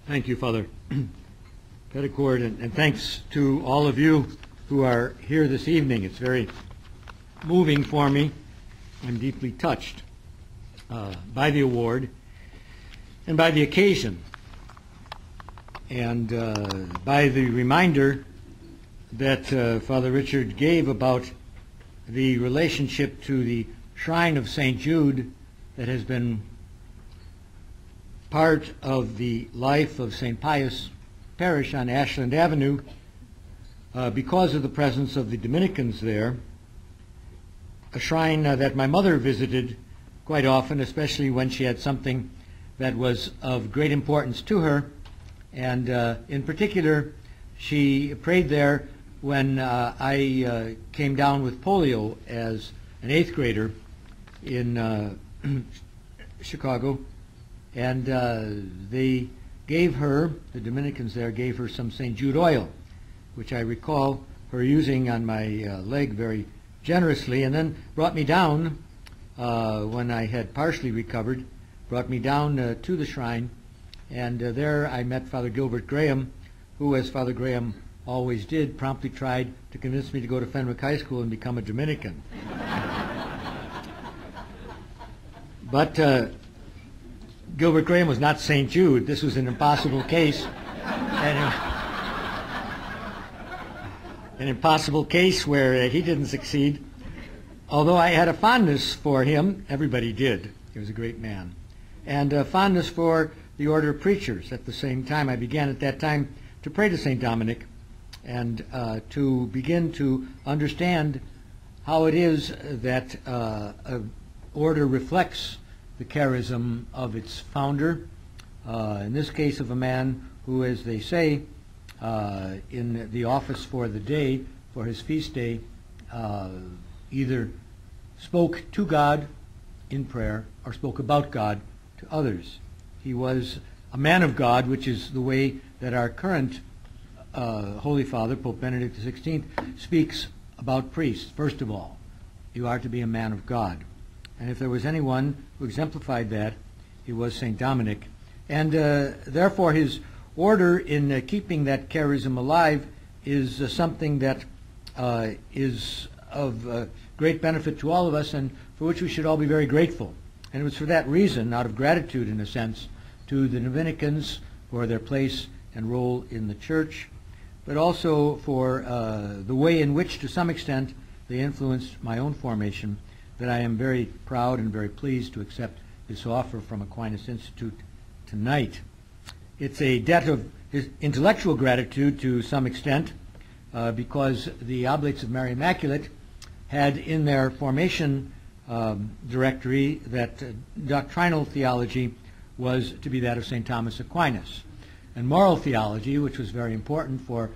Thank you, Father Petticord, and thanks to all of you who are here this evening. It's very moving for me. I'm deeply touched by the award and by the occasion, and by the reminder that Father Richard gave about the relationship to the shrine of St. Jude that has been part of the life of St. Pius Parish on Ashland Avenue because of the presence of the Dominicans there, a shrine that my mother visited quite often, especially when she had something that was of great importance to her, and in particular she prayed there when I came down with polio as an 8th grader in Chicago, and they gave her, the Dominicans there gave her some St. Jude oil, which I recall her using on my leg very generously, and then brought me down when I had partially recovered, brought me down to the shrine, and there I met Father Gilbert Graham, who, as Father Graham always did, promptly tried to convince me to go to Fenwick High School and become a Dominican. But Gilbert Graham was not St. Jude. This was an impossible case. An impossible case where he didn't succeed. Although I had a fondness for him, everybody did. He was a great man. And a fondness for the order of preachers at the same time. I began at that time to pray to St. Dominic and to begin to understand how it is that an order reflects the charism of its founder, in this case of a man who, as they say, in the office for the day, for his feast day, either spoke to God in prayer or spoke about God to others. He was a man of God, which is the way that our current Holy Father, Pope Benedict XVI, speaks about priests. First of all, you are to be a man of God. And if there was anyone who exemplified that, he was St. Dominic. And therefore his order in keeping that charism alive is something that is of great benefit to all of us and for which we should all be very grateful. And it was for that reason, out of gratitude in a sense, to the Dominicans for their place and role in the Church, but also for the way in which, to some extent, they influenced my own formation, that I am very proud and very pleased to accept this offer from Aquinas Institute tonight. It's a debt of intellectual gratitude to some extent, because the Oblates of Mary Immaculate had in their formation directory that doctrinal theology was to be that of St. Thomas Aquinas, and moral theology, which was very important for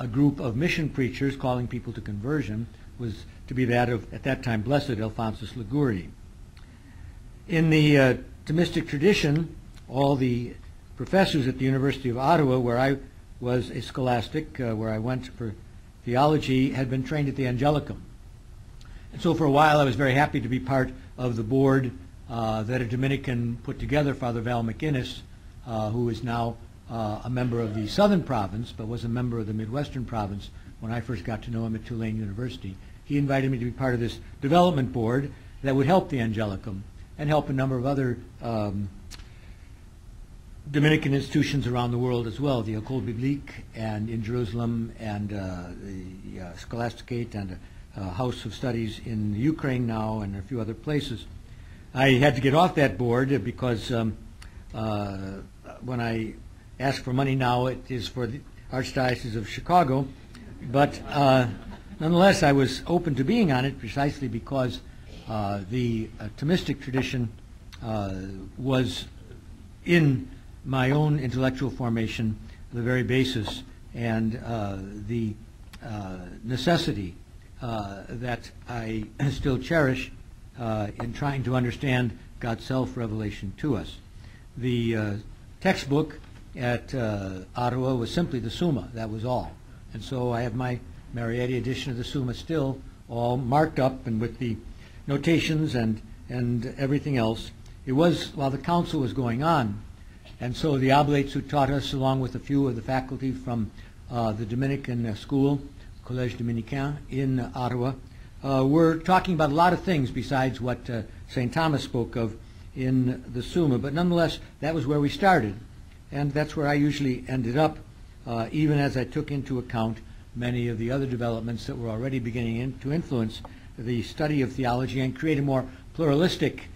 a group of mission preachers calling people to conversion, was to be that of, at that time, Blessed Alphonsus Liguori. In the Thomistic tradition, all the professors at the University of Ottawa, where I was a scholastic, where I went for theology, had been trained at the Angelicum. And so for a while I was very happy to be part of the board that a Dominican put together, Father Val McInnes, who is now a member of the Southern Province, but was a member of the Midwestern Province when I first got to know him at Tulane University. He invited me to be part of this development board that would help the Angelicum and help a number of other Dominican institutions around the world as well, the École Biblique and in Jerusalem, and the Scholasticate, and House of Studies in Ukraine now, and a few other places. I had to get off that board because when I ask for money now, it is for the Archdiocese of Chicago, but nonetheless I was open to being on it precisely because the Thomistic tradition was in my own intellectual formation the very basis and the necessity that I still cherish in trying to understand God's self-revelation to us. The textbook at Ottawa was simply the Summa, that was all. And so I have my Marietti edition of the Summa still all marked up and with the notations and everything else. It was, while the council was going on, And so the oblates who taught us, along with a few of the faculty from the Dominican school, Collège Dominicain in Ottawa, were talking about a lot of things besides what St. Thomas spoke of in the Summa. But nonetheless, that was where we started. And that's where I usually ended up, even as I took into account many of the other developments that were already beginning to influence the study of theology and create a more pluralistic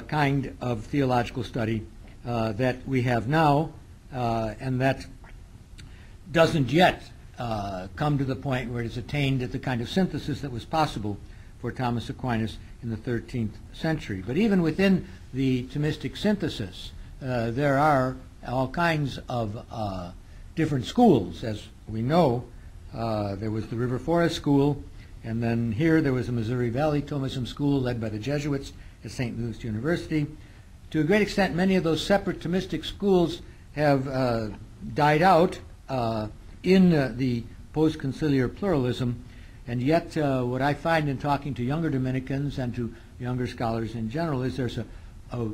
kind of theological study that we have now, and that doesn't yet come to the point where it has attained the kind of synthesis that was possible for Thomas Aquinas in the 13th century. But even within the Thomistic synthesis, there are all kinds of different schools. As we know, there was the River Forest School, and then here there was a Missouri Valley Thomism School led by the Jesuits at St. Louis University. To a great extent, many of those separate Thomistic schools have died out in the post-conciliar pluralism, and yet what I find in talking to younger Dominicans and to younger scholars in general is there's a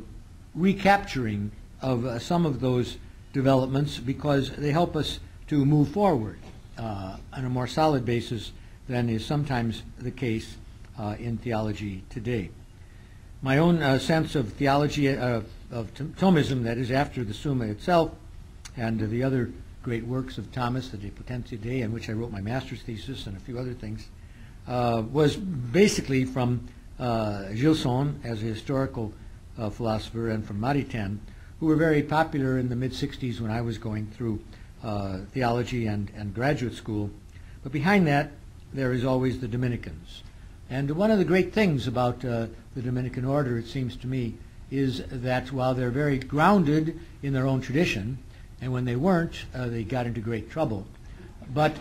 recapturing of some of those developments because they help us to move forward on a more solid basis than is sometimes the case in theology today. My own sense of theology, of Thomism, that is after the Summa itself, and the other great works of Thomas, the De Potentia Dei, in which I wrote my master's thesis and a few other things, was basically from Gilson as a historical philosopher and from Maritain, who were very popular in the mid-60s when I was going through theology and graduate school. But behind that, there is always the Dominicans. And one of the great things about the Dominican order, it seems to me, is that while they're very grounded in their own tradition, and when they weren't, they got into great trouble, but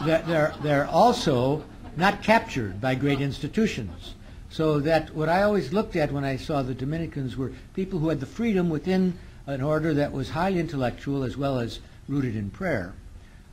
they're also not captured by great institutions. So that what I always looked at when I saw the Dominicans were people who had the freedom within an order that was highly intellectual as well as rooted in prayer.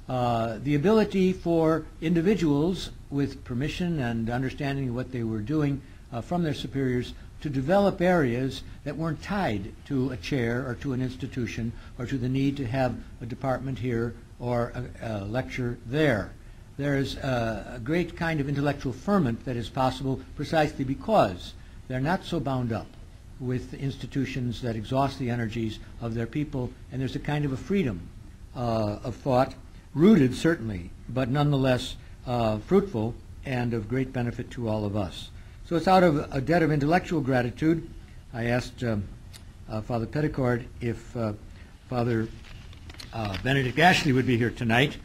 The ability for individuals with permission and understanding of what they were doing from their superiors to develop areas that weren't tied to a chair or to an institution or to the need to have a department here or a lecture there. There's a great kind of intellectual ferment that is possible precisely because they're not so bound up with institutions that exhaust the energies of their people, and there's a kind of a freedom of thought, rooted certainly, but nonetheless fruitful and of great benefit to all of us. So it's out of a debt of intellectual gratitude. I asked Father Petticord if Father Benedict Ashley would be here tonight,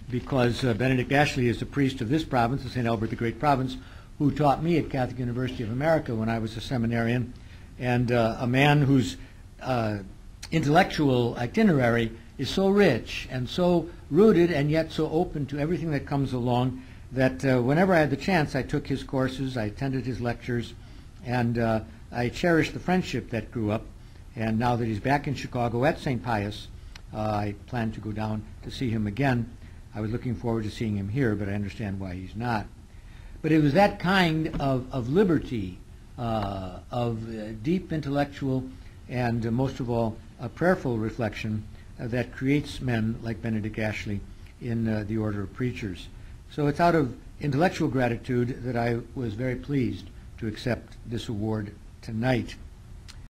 because Benedict Ashley is the priest of this province, the St. Albert the Great province, who taught me at Catholic University of America when I was a seminarian, and a man whose intellectual itinerary is so rich and so rooted and yet so open to everything that comes along that whenever I had the chance, I took his courses, I attended his lectures, and I cherished the friendship that grew up. And now that he's back in Chicago at St. Pius, I plan to go down to see him again. I was looking forward to seeing him here, but I understand why he's not. But it was that kind of liberty, of deep intellectual and most of all a prayerful reflection that creates men like Benedict Ashley in the order of preachers. So it's out of intellectual gratitude that I was very pleased to accept this award tonight.